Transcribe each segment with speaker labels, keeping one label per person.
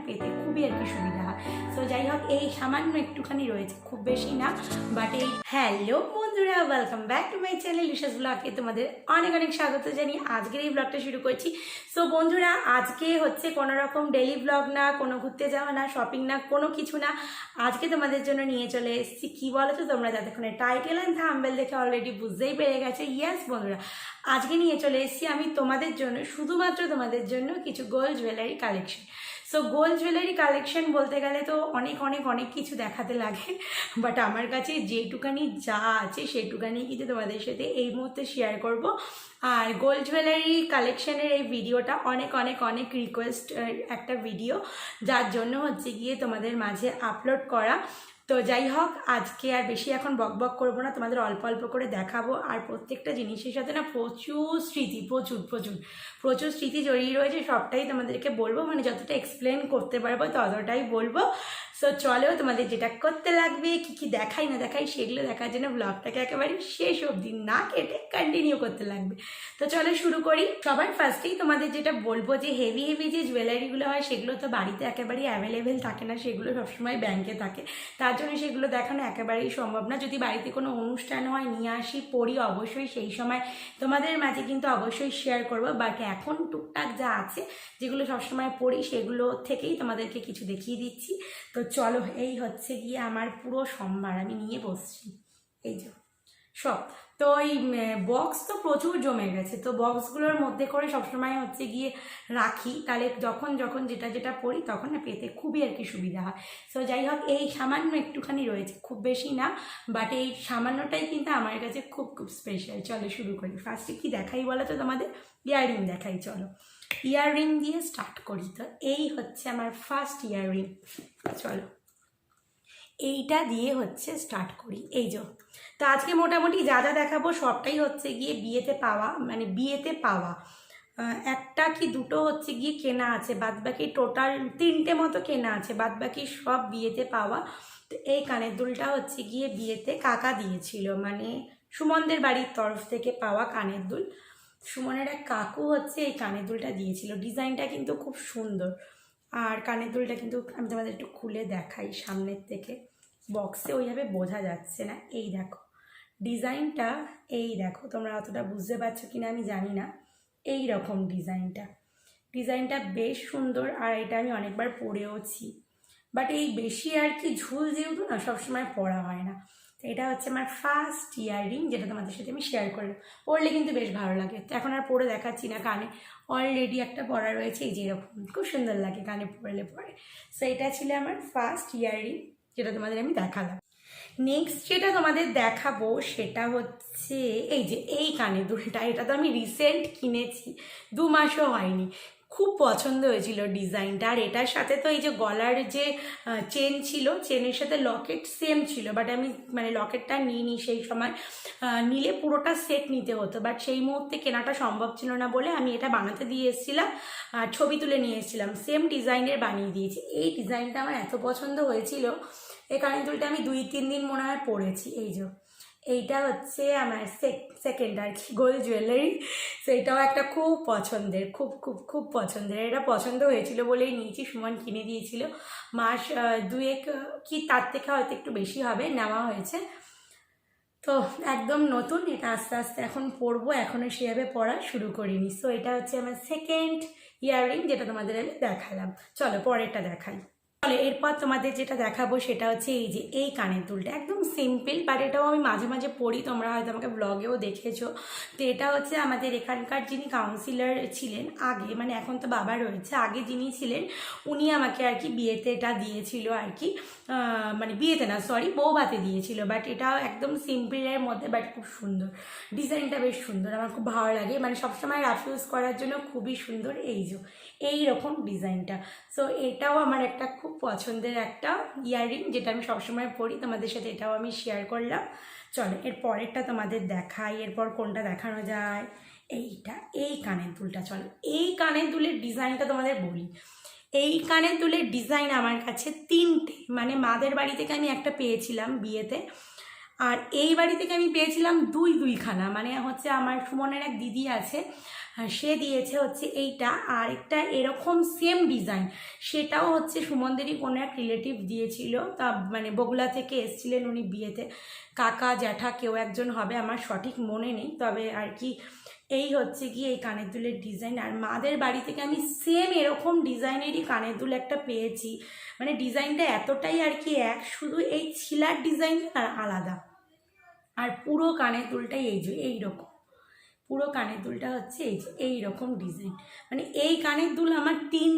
Speaker 1: পেতে খুবই আর কি সুবিধা হয়। সো যাই হোক, এই সামান্য একটুখানি রয়েছে, খুব বেশি না, বাট এই হ্যালো বন্ধুরা, welcome back to my channel লিশাস ব্লগে তোমাদের অনেক অনেক স্বাগত জানিয়ে আজকের এই ব্লগটা শুরু করছি। সো বন্ধুরা, আজকে হচ্ছে কোনো রকম ডেলি ব্লগ না, কোনো ঘুরতে যাওয়া না, শপিং না, কোনো কিছু না। আজকে তোমাদের জন্য নিয়ে চলে এসেছি কি বলো তো, তোমরা যতক্ষণে টাইটেল অ্যান্ড থাম্বনেল দেখে অলরেডি বুঝতেই পেরে গেছে। ইয়েস বন্ধুরা, আজকে নিয়ে চলে এসেছি আমি তোমাদের জন্য, শুধুমাত্র তোমাদের জন্য কিছু gold jewellery collection. So gold jewellery collection বলতে গেলে তো অনেক অনেক অনেক কিছু দেখাতে লাগে, বাট আমার কাছে যেটুকানি যা আছে সেটুকানি কিন্তু তোমাদের সাথে এই মুহূর্তে শেয়ার করব। আর গোল্ড জুয়েলারি কালেকশনের এই ভিডিওটা অনেক অনেক অনেক রিকোয়েস্ট একটা ভিডিও, যার জন্য হচ্ছে গিয়ে তোমাদের মাঝে আপলোড করা। তো যাই হোক, আজকে আর বেশি এখন বক বক করবো না, তোমাদের অল্প অল্প করে দেখাবো। আর প্রত্যেকটা জিনিসের সাথে না প্রচুর স্মৃতি, প্রচুর প্রচুর প্রচুর স্মৃতি জড়িয়ে রয়েছে। সবটাই তোমাদেরকে বলবো, মানে যতটা এক্সপ্লেন করতে পারবো ততটাই বলবো। সো চলো, তোমাদের যেটা করতে লাগবে, কি কি দেখাই না দেখাই সেগুলো দেখার জন্য ব্লগটাকে একেবারে শেষ অবধি না কেটে কন্টিনিউ করতে লাগবে। তো চলো শুরু করি। সবার ফার্স্টেই তোমাদের যেটা বলবো, যে হেভি হেভি যে জুয়েলারিগুলো হয় সেগুলো তো বাড়িতে একেবারেই অ্যাভেলেবেল থাকে না, সেগুলো সবসময় ব্যাংকে থাকে, তার জন্য সেগুলো দেখানো একেবারেই সম্ভব না। যদি বাড়িতে কোনো অনুষ্ঠান হয় নিয়ে আসি, পড়ি, অবশ্যই সেই সময় তোমাদের মাঝে কিন্তু অবশ্যই শেয়ার করবো। বাট এখন টুকটাক যা আছে যেগুলো সবসময় পড়ি সেগুলো থেকেই তোমাদেরকে কিছু দেখিয়ে দিচ্ছি। তো চলো, এই হচ্ছে গিয়ে আমার পুরো সম্ভার আমি নিয়ে বসছি, এই যে সব। তো এই বক্স তো প্রচুর জমে গেছে, তো বক্সগুলোর মধ্যে করে সবসময় হচ্ছে গিয়ে রাখি, তাহলে যখন যখন যেটা যেটা পড়ি তখন না পেতে খুবই আর কি সুবিধা হয়। সো যাই হোক, এই সামান্য একটুখানি রয়েছে, খুব বেশি না, বাট এই সামান্যটাই কিন্তু আমার কাছে খুব খুব স্পেশাল। চলো শুরু করি। ফার্স্টে কি দেখাই বলো তো তোমাদের? ইয়াররিং দেখাই, চলো ইয়াররিং দিয়ে স্টার্ট করি। তো এই হচ্ছে আমার ফার্স্ট ইয়াররিং, চলো এইটা দিয়ে হচ্ছে স্টার্ট করি। এই যে, তো আজকে মোটামুটি যা যা দেখাবো সবটাই হচ্ছে গিয়ে বিয়েতে পাওয়া, মানে বিয়েতে পাওয়া। একটা কি দুটো হচ্ছে গিয়ে কেনা আছে, বাদবাকি টোটাল তিনটে মতো কেনা আছে, বাদবাকি সব বিয়েতে পাওয়া। তো এই কানের দুলটা হচ্ছে গিয়ে বিয়েতে কাকা দিয়েছিল, মানে সুমনদের বাড়ির তরফ থেকে পাওয়া কানের দুল। সুমনের এক কাকু হচ্ছে এই কানের দুলটা দিয়েছিল। ডিজাইনটা কিন্তু খুব সুন্দর, আর কানের দুলটা কিন্তু আমি তোমাদের একটু খুলে দেখাই সামনের থেকে, বক্সে ওইভাবে বোঝা যাচ্ছে না। এই দেখো ডিজাইনটা, এই দেখো, তোমরা অতটা বুঝতে পারছো কিনা আমি জানি না। এই রকম ডিজাইনটা বেশ সুন্দর, আর এটা আমি অনেকবার পরেওছি, বাট এই বেশি আর কি ঝুল যেহেতু না সবসময় পরা হয় না। তো এটা হচ্ছে আমার ফার্স্ট ইয়াররিং, যেটা তোমাদের সাথে আমি শেয়ার করলাম। পরলে কিন্তু বেশ ভালো লাগে। তো এখন আর পরে দেখাচ্ছি না, কানে অলরেডি একটা পরা রয়েছে, এই যে এরকম খুব সুন্দর লাগে কানে পরলে পরে। সো এটা ছিল আমার ফার্স্ট ইয়াররিং, যেটা তোমাদের আমি দেখালাম। নেক্সট যেটা তোমাদের দেখাবো সেটা হচ্ছে এই যে এই কানের দুলটা। এটা তো আমি রিসেন্ট কিনেছি, 2 মাসও হয়নি। খুব পছন্দ হয়েছিল ডিজাইনটা। আর এটার সাথে তো এই যে গলার যে চেন ছিল, চেনের সাথে লকেট সেম ছিল, বাট আমি মানে লকেটটা নিইনি সেই সময়। নিলে পুরোটা সেট নিতে হতো, বাট সেই মুহূর্তে কেনাটা সম্ভব ছিল না বলে আমি এটা বানাতে দিয়ে এসেছিলাম, ছবি তুলে নিয়ে এসেছিলাম, সেম ডিজাইনের বানিয়ে দিয়েছি। এই ডিজাইনটা আমার এত পছন্দ হয়েছিল, এই কানের দুলটা আমি 2-3 দিন মনে হয় পরেছি। এই যে এইটা হচ্ছে আমার সেকেন্ড আর কি গোল্ড জুয়েলারি। সেইটাও একটা খুব পছন্দের, খুব খুব খুব পছন্দের। এটা পছন্দ হয়েছিল বলেই নিয়েছি, সুমন কিনে দিয়েছিল। মাস 2-1 কি তার থেকে হয়তো একটু বেশি হবে নেওয়া হয়েছে। তো একদম নতুন, এটা আস্তে আস্তে এখন পরবো, এখনও সেভাবে পরা শুরু করিনি। সো এটা হচ্ছে আমার সেকেন্ড ইয়াররিং, যেটা তোমাদের আমি দেখালাম। চলো পরেরটা দেখাই। তাহলে এরপর তোমাদের যেটা দেখাবো সেটা হচ্ছে এই যে এই কানের দুলটা, একদম সিম্পল, বাট এটাও আমি মাঝে মাঝে পরি, তোমরা হয়তো আমাকে ব্লগেও দেখেছো। তো এটা হচ্ছে আমাদের এখানকার যিনি কাউন্সিলর ছিলেন আগে, মানে এখন তো বাবা রয়েছে, আগে যিনি ছিলেন উনি আমাকে আর কি বিয়েতে এটা দিয়েছিল আর কি, মানে বিয়েতে না সরি বৌভাতে দিয়েছিল। বাট এটাও একদম সিম্পলের মধ্যে, বাট খুব সুন্দর ডিজাইনটা, বেশ সুন্দর, আমার খুব ভালো লাগে, মানে সবসময় রাফ ইউজ করার জন্য খুবই সুন্দর। এই যে এইরকম ডিজাইনটা। সো এটাও আমার একটা খুব পছন্দের একটা ইয়াররিং, যেটা আমি সবসময় পরি, তোমাদের সাথে এটাও আমি শেয়ার করলাম। চলো এর পরেরটা তোমাদের দেখাই। এরপর কোনটা দেখানো যায়? এইটা, এই কানের দুলটা। চলো এই কানের দুলের ডিজাইনটা তোমাদের বলি। এই কানের দুলের ডিজাইন আমার কাছে 3টে, মানে মাদের বাড়ি থেকে আমি একটা পেয়েছিলাম বিয়েতে, আর এই বাড়ি থেকে আমি পেয়েছিলাম দুইখানা, মানে হচ্ছে আমার সুমনের এক দিদি আছে, সে দিয়েছে হচ্ছে এইটা, আর একটা এরকম সেম ডিজাইন, সেটাও হচ্ছে সুমনদেরই কোনো এক রিলেটিভ দিয়েছিল, তা মানে বগুড়া থেকে এসেছিলেন উনি বিয়েতে, কাকা জ্যাঠা কেউ একজন হবে, আমার সঠিক মনে নেই, তবে আর কি এই হচ্ছে কি এই কানের দুলের ডিজাইন। আর মাদের বাড়ি থেকে আমি সেম এরকম ডিজাইনেরই কানের দুল একটা পেয়েছি, মানে ডিজাইনটা এতটাই আর কি এক, শুধু এই ছিলার ডিজাইনটা আলাদা, আর পুরো কানের দুলটাই এই যে এইরকম, পুরো কানের দুলটা হচ্ছে এই যে এইরকম ডিজাইন, মানে এই কানের দুল আমার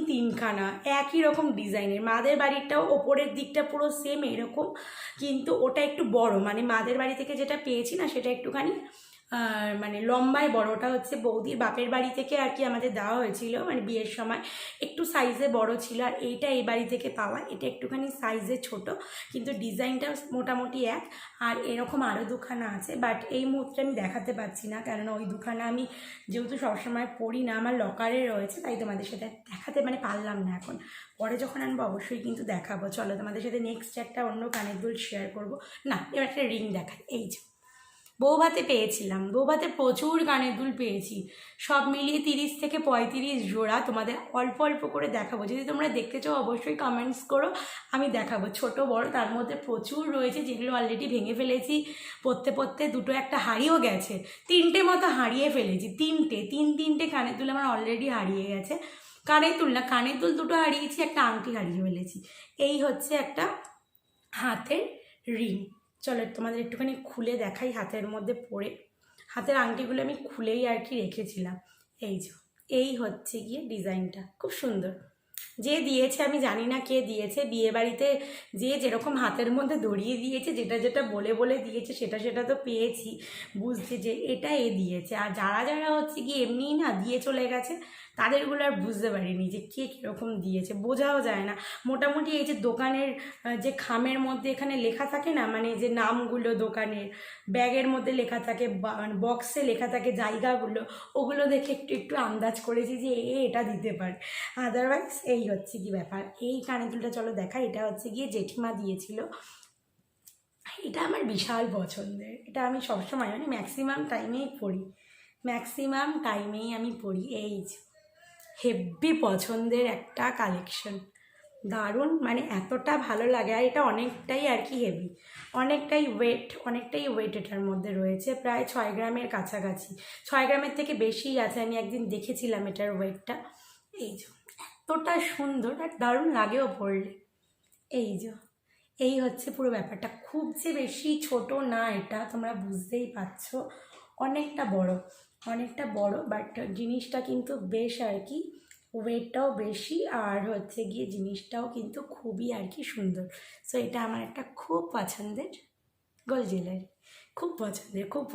Speaker 1: তিনখানা একই রকম ডিজাইনের। মাদের বাড়িটাও ওপরের দিকটা পুরো সেম এরকম, কিন্তু ওটা একটু বড়, মানে মাদের বাড়ি থেকে যেটা পেয়েছি না সেটা একটুখানি মানে লম্বায় বড়, ওটা হচ্ছে বৌদির বাপের বাড়ি থেকে আর কি আমাদের দেওয়া হয়েছিল, মানে বিয়ের সময় একটু সাইজে বড় ছিল, আর এইটা এই বাড়ি থেকে পাওয়া, এটা একটুখানি সাইজে ছোট, কিন্তু ডিজাইনটা মোটামুটি এক। আর এরকম আরও দুখানা আছে, বাট এই মুহূর্তে আমি দেখাতে পারছি না, কেননা ওই দুখানা আমি যেহেতু সবসময় পরি না, আমার লকারে রয়েছে, তাই তোমাদের সাথে দেখাতে মানে পারলাম না এখন, পরে যখন আনবো অবশ্যই কিন্তু দেখাবো। চলো তোমাদের সাথে নেক্সট একটা অন্য কানের দুল শেয়ার করবো, না এবার একটা রিং দেখাই। এই যে বৌভাতে পেয়েছিলাম, বৌভাতে প্রচুর কানের দুল পেয়েছি, সব মিলিয়ে 30 থেকে 35 জোড়া, তোমাদের অল্প অল্প করে দেখাবো, যদি তোমরা দেখতে চাও অবশ্যই কমেন্টস করো, আমি দেখাবো, ছোট বড় তার মধ্যে প্রচুর রয়েছে, যেগুলো অলরেডি ভেঙে ফেলেছি, পরতে দুটো একটা হারিয়েও গেছে, 3টে মতো হারিয়ে ফেলেছি, তিনটে কানের দুল আমার অলরেডি হারিয়ে গেছে, কানের দুল না, কানের দুল দুটো হারিয়েছি, একটা আংটি হারিয়ে ফেলেছি। এই হচ্ছে একটা হাতের রিং, চলো তোমাদের একটুখানি খুলে দেখাই হাতের মধ্যে পরে, হাতের আংটিগুলো আমি খুলেই আর কি রেখেছিলাম। এই যে এই হচ্ছে গিয়ে ডিজাইনটা, খুব সুন্দর, যে দিয়েছে আমি জানি না কে দিয়েছে, বিয়ে বাড়িতে যে যেরকম হাতের মধ্যে ধরিয়ে দিয়েছে, যেটা বলে দিয়েছে সেটা তো পেয়েছি, বুঝতে যে এটা এ দিয়েছে, আর যারা হচ্ছে কি এমনিই না দিয়ে চলে গেছে, তাদেরগুলো আর বুঝতে পারিনি যে কে কীরকম দিয়েছে, বোঝাও যায় না। মোটামুটি এই যে দোকানের যে খামের মধ্যে এখানে লেখা থাকে না, মানে যে নামগুলো দোকানের ব্যাগের মধ্যে লেখা থাকে, মানে বক্সে লেখা থাকে জায়গাগুলো, ওগুলো দেখে একটু আন্দাজ করেছি যে এটা দিতে পারে, আদারওয়াইজ এই হচ্ছে কি ব্যাপার। এই কানের দুলটা চলো দেখা, এটা হচ্ছে গিয়ে জেঠিমা দিয়েছিল, এটা আমার বিশাল পছন্দের, এটা আমি সবসময় মানে ম্যাক্সিমাম টাইমেই আমি পড়ি। এই হেভি পছন্দের একটা কালেকশন, দারুণ, মানে এতটা ভালো লাগে, আর এটা অনেকটাই আর কি হেভি, অনেকটাই ওয়েট এটার মধ্যে রয়েছে, প্রায় 6 গ্রামের কাছাকাছি, 6 গ্রামের থেকে বেশিই আছে, আমি একদিন দেখেছিলাম এটার ওয়েটটা। এই যে এতটা সুন্দর আর দারুণ লাগেও পড়লে। এই হচ্ছে পুরো ব্যাপারটা, খুব যে বেশি ছোট না এটা, তোমরা বুঝতেই পারছো, অনেকটা বড়, বাট জিনিসটা কিন্তু বেশ আর কি, ওয়েটটাও বেশি, আর হচ্ছে গিয়ে জিনিসটাও কিন্তু খুবই আর কি সুন্দর। সো এটা আমার একটা খুব পছন্দের গোল্ড জুয়েলারি, খুব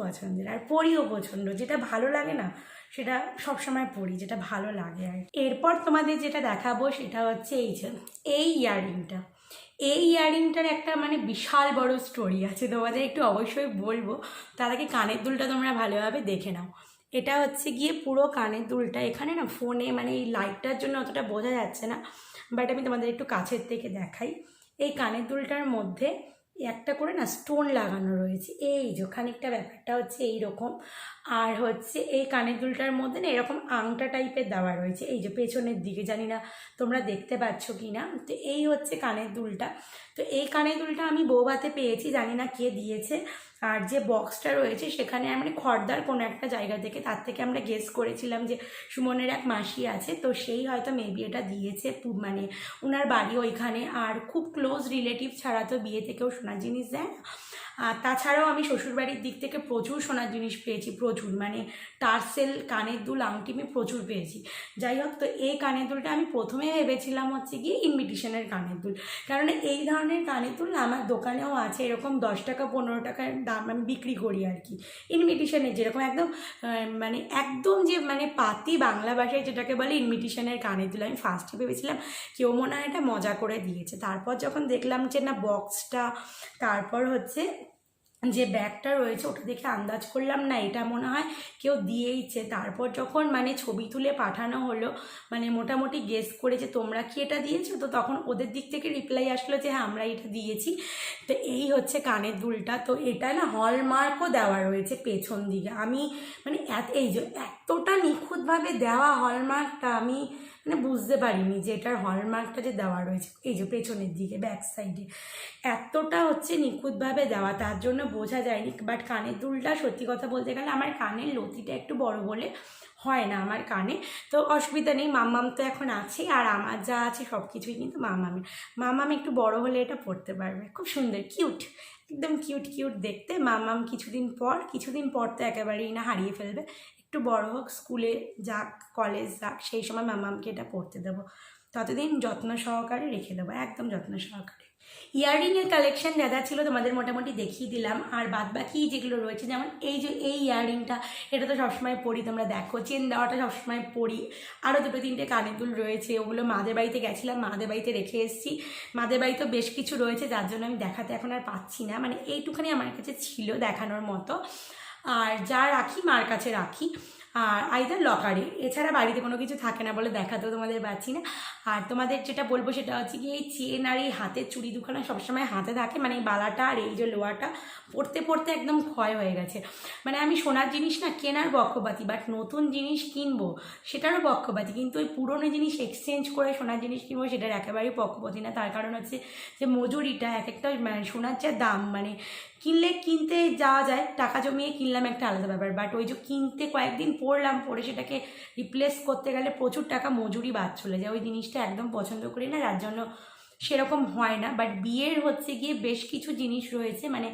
Speaker 1: পছন্দের, আর পরিও প্রচণ্ড, যেটা ভালো লাগে না সেটা সবসময় পরি, যেটা ভালো লাগে। আর এরপর তোমাদের যেটা দেখাবো সেটা হচ্ছে এই ইয়াররিংটার একটা মানে বিশাল বড় স্টোরি আছে, তোমাদের একটু অবশ্যই বলবো, তার আগে কানের দুলটা তোমরা ভালোভাবে দেখে নাও। এটা হচ্ছে গিয়ে পুরো কানের দুলটা, এখানে না ফোনে মানে এই লাইটটার জন্য অতটা বোঝা যাচ্ছে না, বাট আমি তোমাদের একটু কাছের থেকে দেখাই। এই কানের দুলটার মধ্যে একটা করে না স্টোন লাগানো রয়েছে, এই যে খানিকটা ব্যাপারটা হচ্ছে এইরকম, আর হচ্ছে এই কানের দুলটার মধ্যে না এরকম আংটা টাইপের দেওয়া রয়েছে, এই যে পেছনের দিকে, জানি না তোমরা দেখতে পাচ্ছ কি না, তো এই হচ্ছে কানের দুলটা। তো এই কানের দুলটা আমি বৌভাতে পেয়েছি, জানি না কে দিয়েছে, আর যে বক্সটা রয়েছে সেখানে মানে খড়দার কোনো একটা জায়গা থেকে, তার থেকে আমরা গেস করেছিলাম যে সুমনের এক মাসি আছে, তো সেই হয়তো মেবি এটা দিয়েছে, মানে ওনার বাড়ি ওইখানে, আর খুব ক্লোজ রিলেটিভ ছাড়া তো বিয়ে থেকেও সোনার জিনিস দেয় না। আর তাছাড়াও আমি শ্বশুরবাড়ির দিক থেকে প্রচুর সোনার জিনিস পেয়েছি, প্রচুর, মানে টার্সেল, কানের দুল, আংটি আমি প্রচুর পেয়েছি। যাই হোক, তো এই কানের দুলটা আমি প্রথমে ভেবেছিলাম হচ্ছে গিয়ে ইনভিটেশনের কানের দুল, কারণ এই ধরনের কানের দুল আমার দোকানেও আছে, এরকম 10 টাকা 15 টাকার দাম আমি বিক্রি করি আর কি, ইনভিটেশনের যেরকম মানে একদম যে মানে পাতি বাংলা ভাষায় যেটাকে বলে ইনভিটেশনের কানের দুল। আমি ফার্স্টে ভেবেছিলাম কেউ মনে হয় এটা মজা করে দিয়েছে, তারপর যখন দেখলাম যে না বক্সটা, তারপর হচ্ছে যে ব্যাগটা রয়েছে ওটা দেখে আন্দাজ করলাম না এটা মনে হয় কেউ দিয়েইছে। তারপর যখন মানে ছবি তুলে পাঠানো হলো, মানে মোটামুটি গেস করে যে তোমরা কি এটা দিয়েছো, তো তখন ওদের দিক থেকে রিপ্লাই আসলো যে হ্যাঁ আমরা এটা দিয়েছি। তো এই হচ্ছে কানের দুলটা। তো এটা না হলমার্কও দেওয়া রয়েছে পেছন দিকে। আমি মানে এই যে এতটা নিখুঁতভাবে দেওয়া হলমার্কটা আমি মানে বুঝতে পারিনি যে এটার হলমার্কটা যে দেওয়া রয়েছে এই যে পেছনের দিকে ব্যাক সাইডে এতটা হচ্ছে নিখুঁতভাবে দেওয়া, তার জন্য বোঝা যায়নি। বাট কানের দুলটা সত্যি কথা বলতে গেলে আমার কানের লতিটা একটু বড় বলে হয় না আমার কানে, তো অসুবিধা নেই। মাম্মাম তো এখন আছে, আর আমার যা আছে সব কিছুই কিন্তু মাম্মামের। মাম্মাম একটু বড় হলে এটা পড়তে পারবে, খুব সুন্দর কিউট, একদম কিউট কিউট দেখতে। মাম্মাম কিছুদিন পর তো একেবারেই না হারিয়ে ফেলবে, একটু বড় হোক, স্কুলে যাক, কলেজ যাক, সেই সময় মাম্মামকে এটা পড়তে দেবো। ততদিন যত্ন সহকারে রেখে দেবো, একদম যত্ন সহকারে। ইয়াররিংয়ের কালেকশন যা ছিল তোমাদের মোটামুটি দেখিয়ে দিলাম। আর বাদ বাকি যেগুলো রয়েছে, যেমন এই যে এই ইয়াররিংটা, এটা তো সবসময় পরি, তোমরা দেখো। চেন দেওয়াটা সবসময় পরি। আরও দুটো তিনটে কানের দুল রয়েছে, ওগুলো মাদের বাড়িতে গেছিলাম, মাদের বাড়িতে রেখে এসেছি। মাদের বাড়িতেও বেশ কিছু রয়েছে, যার জন্য আমি দেখাতে এখন আর পাচ্ছি না, মানে এইটুখানি আমার কাছে ছিল দেখানোর মতো। আর যা রাখি মার কাছে রাখি, আর আইদার লকারে, এছাড়া বাড়িতে কোনো কিছু থাকে না বলে দেখাতেও তোমাদের পাচ্ছি না। আর তোমাদের যেটা বলবো সেটা হচ্ছে কি, এই চেন আর এই হাতের চুড়ি দুখানা সবসময় হাতে থাকে, মানে এই বালাটা আর এই যে লোয়াটা পড়তে পড়তে একদম ক্ষয় হয়ে গেছে। মানে আমি সোনার জিনিস না কেনার পক্ষপাতী, বাট নতুন জিনিস কিনবো সেটারও পক্ষপাতী, কিন্তু ওই পুরনো জিনিস এক্সচেঞ্জ করে সোনার জিনিস কিনবো সেটার একেবারেই পক্ষপাতী না। তার কারণ হচ্ছে যে মজুরিটা এক একটা, মানে সোনার যা দাম, মানে কিনতে যাওয়া যায়, টাকা জমিয়ে কিনলাম একটা আলাদা ব্যাপার, বাট ওই যে কিনতে কয়েকদিন পরলাম, পরে সেটাকে রিপ্লেস করতে গেলে প্রচুর টাকা মজুরি বাদ চলে যায়। ওই জিনিসটা একদম পছন্দ করি না, যার জন্য সেরকম হয় না। বাট বিয়ের হচ্ছে গিয়ে বেশ কিছু জিনিস রয়েছে, মানে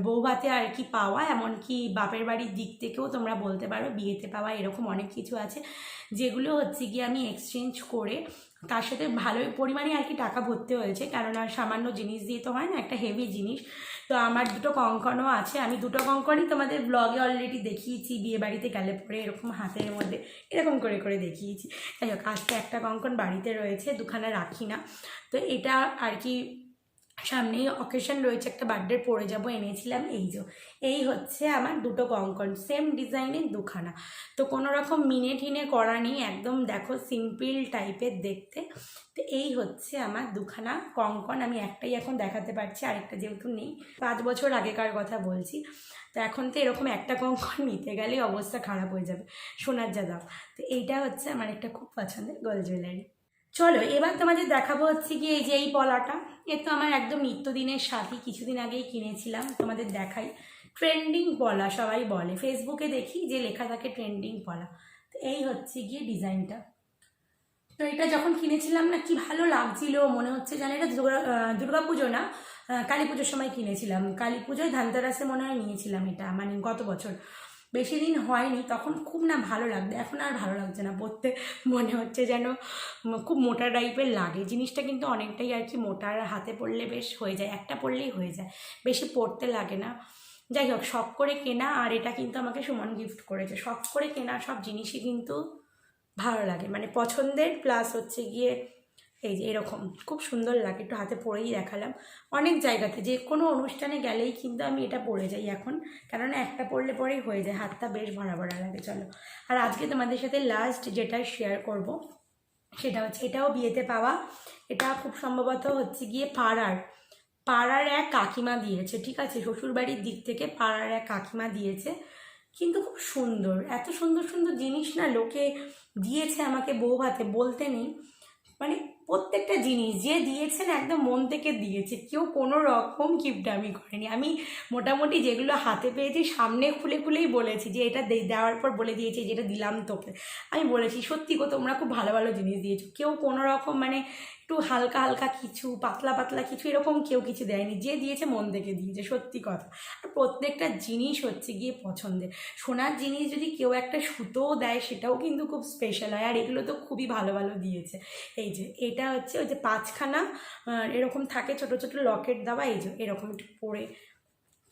Speaker 1: বৌভাতে আর কি পাওয়া, এমনকি বাপের বাড়ির দিক থেকেও তোমরা বলতে পারো বিয়েতে পাওয়া, এরকম অনেক কিছু আছে যেগুলো হচ্ছে গিয়ে আমি এক্সচেঞ্জ করে তার সাথে ভালো পরিমাণে আর কি টাকা ভরতে হয়েছে, কারণ আর সামান্য জিনিস দিয়ে তো হয় না, একটা হেভি জিনিস। তো আমার দুটো কঙ্কনও আছে, আমি দুটো কঙ্কনই তোমাদের ব্লগে অলরেডি দেখিয়েছি, বিয়ে বাড়িতে গেলে পরে এরকম হাতের মধ্যে এরকম করে করে দেখিয়েছি। যাই হোক, আজকে একটা কঙ্কন বাড়িতে রয়েছে, দুখানা রাখি না। তো এটা আর কি সামনেই অকেশন রয়েছে, একটা বার্থডে পরে যাব, এনেছিলাম। এই হচ্ছে আমার দুটো কঙ্কন, সেম ডিজাইনের দুখানা। তো কোনো রকম মিনে ঠিনে করা নেই, একদম দেখো সিম্পল টাইপের দেখতে। তো এই হচ্ছে আমার দুখানা কঙ্কন, আমি একটাই এখন দেখাতে পারছি, আরেকটা যেহেতু নেই, 5 বছর আগেকার কথা বলছি। তো এখন তো এরকম একটা কঙ্কন নিতে গেলে অবস্থা খারাপ হয়ে যাবে, সোনার যা দাম। তো এইটা হচ্ছে আমার একটা খুব পছন্দের গোল্ড জুয়েলারি। চলো এবার তোমাদের দেখাবো হচ্ছে কি, এই যে এই পলাটা, এ তো আমার একদম নিত্যদিনের সাথী, কিছুদিন আগেই কিনেছিলাম, তোমাদের দেখাই। ট্রেন্ডিং পলা সবাই বলে, ফেসবুকে দেখি যে লেখা থাকে ট্রেন্ডিং পলা। তো এই হচ্ছে গিয়ে ডিজাইনটা। তো এটা যখন কিনেছিলাম না, কি ভালো লাগছিল, মনে হচ্ছে যেন এটা দুর্গা পুজো না, কালী পুজোর সময় কিনেছিলাম, কালী পুজোয় ধানতেরাসে মনে হয় নিয়েছিলাম এটা, মানে গত বছর, বেশি দিন হয়নি, তখন খুব না ভালো লাগতো, এখন আর ভালো লাগছে না পরতে, মনে হচ্ছে যেন খুব মোটা টাইপের লাগে জিনিসটা, কিন্তু অনেকটাই আর কি মোটার, হাতে পরলে বেশ হয়ে যায়, একটা পরলেই হয়ে যায়, বেশি পরতে লাগে না। যাই হোক, শখ করে কেনা, আর এটা কিন্তু আমাকে সুমন গিফট করেছে। শখ করে কেনা সব জিনিসই কিন্তু ভালো লাগে, মানে পছন্দের, প্লাস হচ্ছে গিয়ে এই যে এরকম খুব সুন্দর লাগে, একটু হাতে পরেই দেখালাম। অনেক জায়গাতে যে কোনো অনুষ্ঠানে গেলেই কিন্তু আমি এটা পরে যাই এখন, কেননা একটা পরলে পরেই হয়ে যায়, হাতটা বেশ ভরা ভরা লাগে। চলো, আর আজকে তোমাদের সাথে লাস্ট যেটা শেয়ার করব সেটা হচ্ছে, এটাও বিয়েতে পাওয়া, এটা খুব সম্ভবত হচ্ছে গিয়ে পাড়ার এক কাকিমা দিয়েছে, ঠিক আছে, শ্বশুরবাড়ির দিক থেকে পাড়ার এক কাকিমা দিয়েছে, কিন্তু খুব সুন্দর, এত সুন্দর সুন্দর জিনিস না লোকে দিয়েছে আমাকে বৌভাতে, বলতে নেই, মানে প্রত্যেকটা জিনিস যে দিয়েছেন একদম মন থেকে দিয়েছে, কেউ কোনো রকম কিপটামি করেনি। আমি মোটামুটি যেগুলো হাতে পেয়েছি সামনে খুলে খুলেই বলেছি যে এটা দেওয়ার পর বলে দিয়েছি যেটা দিলাম তোকে, আমি বলেছি সত্যি গো তোমরা খুব ভালো ভালো জিনিস দিয়েছো, কেউ কোনো রকম মানে একটু হালকা হালকা কিছু, পাতলা পাতলা কিছু, এরকম কেউ কিছু দেয়নি, যে দিয়েছে মন থেকে দিয়েছে, সত্যি কথা। আর প্রত্যেকটা জিনিস হচ্ছে গিয়ে পছন্দের, সোনার জিনিস যদি কেউ একটা সুতোও দেয় সেটাও কিন্তু খুব স্পেশাল হয়, আর এগুলো তো খুবই ভালো ভালো দিয়েছে। এই যে এটা হচ্ছে ওই যে 5খানা এরকম থাকে ছোট ছোট লকেট দেওয়া, এই যে এরকম একটু পরে,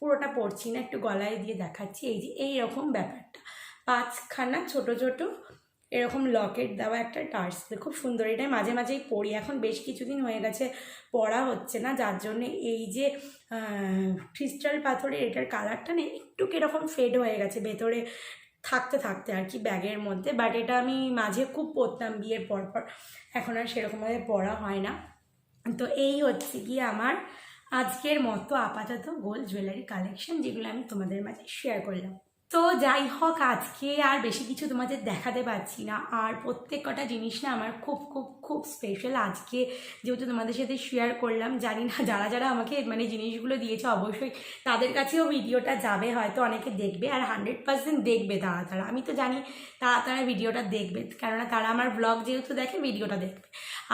Speaker 1: পুরোটা পরছি না, একটু গলায় দিয়ে দেখাচ্ছি, এই যে এইরকম ব্যাপারটা, 5খানা ছোট ছোট এরকম লকেট দেওয়া একটা টার্সেল, খুব সুন্দর। এটাই মাঝে মাঝেই পরি, এখন বেশ কিছুদিন হয়ে গেছে পরা হচ্ছে না, যার জন্যে এই যে ক্রিস্টাল পাথরের এটার কালারটা না একটু কীরকম ফেড হয়ে গেছে ভেতরে থাকতে থাকতে আর কি ব্যাগের মধ্যে। বাট এটা আমি মাঝে খুব পরতাম বিয়ের পর, এখন আর সেরকমভাবে পরা হয় না। তো এই হচ্ছে কি আমার আজকের মতো আপাতত গোল্ড জুয়েলারি কালেকশন, যেগুলো আমি তোমাদের মাঝে শেয়ার করলাম। তো যাই হোক, আজকে আর বেশি কিছু তোমাদের দেখাতে পারছি না। আর প্রত্যেক কটা জিনিস না আমার খুব খুব খুব স্পেশাল। আজকে যেহেতু তোমাদের সাথে শেয়ার করলাম, জানি না যারা যারা আমাকে মানে জিনিসগুলো দিয়েছে অবশ্যই তাদের কাছেও ভিডিওটা যাবে, হয়তো অনেকে দেখবে, আর 100% দেখবে তারা। আমি তো জানি তারা ভিডিওটা দেখবে, কেননা তারা আমার ব্লগ যেহেতু দেখে, ভিডিওটা দেখবে।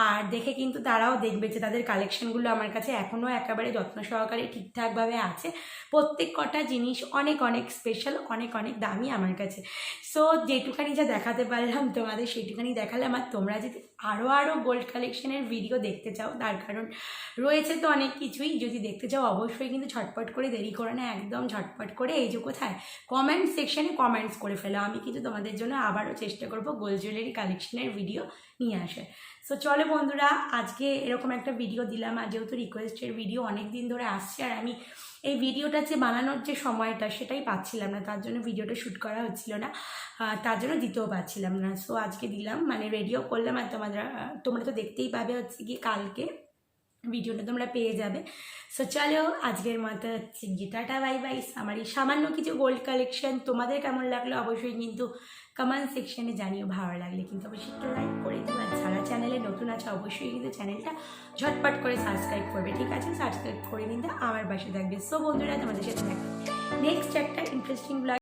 Speaker 1: আর দেখে কিন্তু তারাও দেখবে যে তাদের কালেকশনগুলো আমার কাছে এখনও একেবারে যত্ন সহকারে ঠিকঠাকভাবে আছে। প্রত্যেক কটা জিনিস অনেক অনেক স্পেশাল, অনেক অনেক দামি আমার কাছে। সো যেটুখানি যা দেখাতে পারলাম তোমাদের সেটুখানি দেখালাম। আর তোমরা যদি আরও গোল্ড কালেকশনের ভিডিও দেখতে চাও, তার কারণ রয়েছে তো অনেক কিছুই, যদি দেখতে চাও অবশ্যই কিন্তু ঝটপট করে, দেরি করে না, একদম ঝটপট করে এই যে কোথায় কমেন্ট সেকশানে কমেন্টস করে ফেলো। আমি কিন্তু তোমাদের জন্য আবারও চেষ্টা করবো গোল্ড জুয়েলারি কালেকশনের ভিডিও নিয়ে আসে। সো চলো বন্ধুরা, আজকে এরকম একটা ভিডিও দিলাম। আর যেহেতু রিকোয়েস্টের ভিডিও অনেক দিন ধরে আসছে, আর আমি এই ভিডিওটা যে বানানোর যে সময়টা সেটাই পাচ্ছিলাম না, তার জন্য ভিডিওটা শ্যুট করা হচ্ছিল না, তার জন্য দিতেও পারছিলাম না। সো আজকে দিলাম, মানে রেডিও করলাম। আর তোমরা তো দেখতেই পাবে হচ্ছে কি কালকে ভিডিওটা তোমরা পেয়ে যাবে। সো চলো আজকের মতো হচ্ছে টাটা বাই বাই। আমার এই সামান্য কিছু গোল্ড কালেকশন তোমাদের কেমন লাগলো অবশ্যই কিন্তু কমেন্ট সেকশনে জানিও। ভালো লাগলে কিন্তু অবশ্যই একটা লাইক করে দেবো। আর যারা চ্যানেলে নতুন আছে অবশ্যই কিন্তু চ্যানেলটা ঝটপট করে সাবস্ক্রাইব করবে, ঠিক আছে? সাবস্ক্রাইব করে কিন্তু আমার পাশে থাকবে। সো বন্ধুরা, তোমাদের সাথে দেখা নেক্সট একটা ইন্টারেস্টিং ব্লগ